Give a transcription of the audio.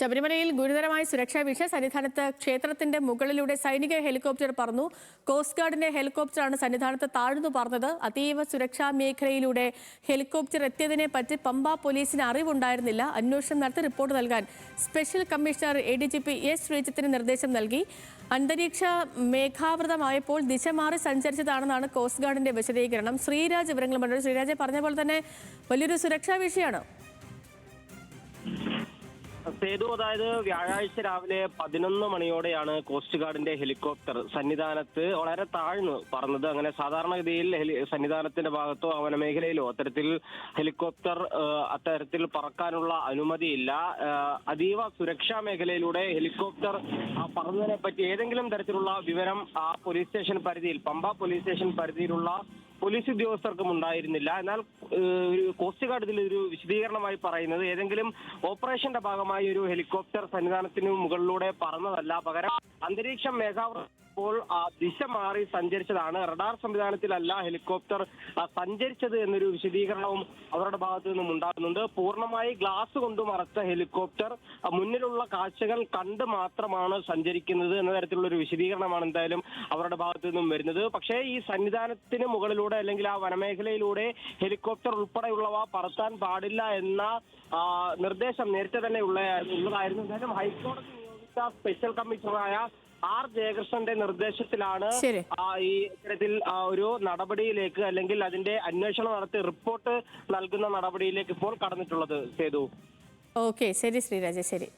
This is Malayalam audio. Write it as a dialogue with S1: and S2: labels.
S1: ശബരിമലയിൽ ഗുരുതരമായ സുരക്ഷാ വീഴ്ച. സന്നിധാനത്ത് ക്ഷേത്രത്തിന്റെ മുകളിലൂടെ സൈനിക ഹെലികോപ്റ്റർ പറന്നു. കോസ്റ്റ് ഗാർഡിന്റെ ഹെലികോപ്റ്ററാണ് സന്നിധാനത്ത് താഴ്ന്നു പറന്നത്. അതീവ സുരക്ഷാ മേഖലയിലൂടെ ഹെലികോപ്റ്റർ എത്തിയതിനെ പറ്റി പമ്പ പോലീസിന് അറിവുണ്ടായിരുന്നില്ല. അന്വേഷണം നടത്തി റിപ്പോർട്ട് നൽകാൻ സ്പെഷ്യൽ കമ്മീഷണർ ADGP S ശ്രീജിത്തിന് നിർദ്ദേശം നൽകി. അന്തരീക്ഷ മേഘാവൃതമായപ്പോൾ ദിശ മാറി സഞ്ചരിച്ചതാണെന്നാണ് കോസ്റ്റ് ഗാർഡിന്റെ വിശദീകരണം. ശ്രീരാജ് വിവരങ്ങളുണ്ട്. ശ്രീരാജ് പറഞ്ഞ പോലെ തന്നെ വലിയൊരു സുരക്ഷാ വീഴ്ചയാണ്.
S2: സേതു, അതായത് വ്യാഴാഴ്ച രാവിലെ 11 മണിയോടെയാണ് കോസ്റ്റ് ഗാർഡിന്റെ ഹെലികോപ്റ്റർ സന്നിധാനത്ത് വളരെ താഴ്ന്നു പറന്നത്. അങ്ങനെ സാധാരണഗതിയിൽ സന്നിധാനത്തിന്റെ ഭാഗത്തോ വനമേഖലയിലോ അത്തരത്തിൽ ഹെലികോപ്റ്റർ അത്തരത്തിൽ പറക്കാനുള്ള അനുമതിയില്ല. അതീവ സുരക്ഷാ മേഖലയിലൂടെ ഹെലികോപ്റ്റർ പറന്നതിനെ പറ്റി ഏതെങ്കിലും തരത്തിലുള്ള വിവരം ആ പോലീസ് സ്റ്റേഷൻ പരിധിയിൽ, പമ്പ പോലീസ് സ്റ്റേഷൻ പരിധിയിലുള്ള പോലീസ് ഉദ്യോഗസ്ഥർക്കും ഉണ്ടായിരുന്നില്ല. എന്നാൽ കോസ്റ്റ് ഗാർഡ് ഇതിൽ ഒരു വിശദീകരണമായി പറയുന്നത് ഏതെങ്കിലും ഓപ്പറേഷന്റെ ഭാഗമായി ഒരു ഹെലികോപ്റ്റർ സന്നിധാനത്തിന് മുകളിലൂടെ പറന്നതല്ല, പകരം അന്തരീക്ഷം മേഘാവൃതപ്പോൾ ദിശ മാറി സഞ്ചരിച്ചതാണ്. റഡാർ സംവിധാനത്തിലല്ല ഹെലികോപ്റ്റർ സഞ്ചരിച്ചത് എന്നൊരു വിശദീകരണവും അവരുടെ ഭാഗത്തു നിന്നും ഉണ്ടാകുന്നുണ്ട്. പൂർണ്ണമായി ഗ്ലാസ് കൊണ്ട് മറച്ച ഹെലികോപ്റ്റർ മുന്നിലുള്ള കാഴ്ചകൾ കണ്ട് മാത്രമാണ് സഞ്ചരിക്കുന്നത് എന്ന തരത്തിലുള്ള ഒരു വിശദീകരണമാണ് എന്തായാലും അവരുടെ ഭാഗത്തു നിന്നും വരുന്നത്. പക്ഷേ ഈ സന്നിധാനത്തിന് മുകളിലൂടെ അല്ലെങ്കിൽ ആ വനമേഖലയിലൂടെ ഹെലികോപ്റ്റർ ഉൾപ്പെടെയുള്ളവ പറത്താൻ പാടില്ല എന്ന നിർദ്ദേശം നേരത്തെ തന്നെ ഉള്ളതായിരുന്നു. എന്തായാലും ഹൈക്കോടതി നിയോഗിച്ച സ്പെഷ്യൽ കമ്മീഷണറായ R ജയകൃഷ്ണന്റെ നിർദ്ദേശത്തിലാണ് ഈ ഇത്തരത്തിൽ ഒരു നടപടിയിലേക്ക് അല്ലെങ്കിൽ അതിന്റെ അന്വേഷണം നടത്തി റിപ്പോർട്ട് നൽകുന്ന നടപടിയിലേക്ക് ഇപ്പോൾ കടന്നിട്ടുള്ളത്. സേതു.
S1: ഓക്കെ, ശരി ശ്രീരാജ, ശരി.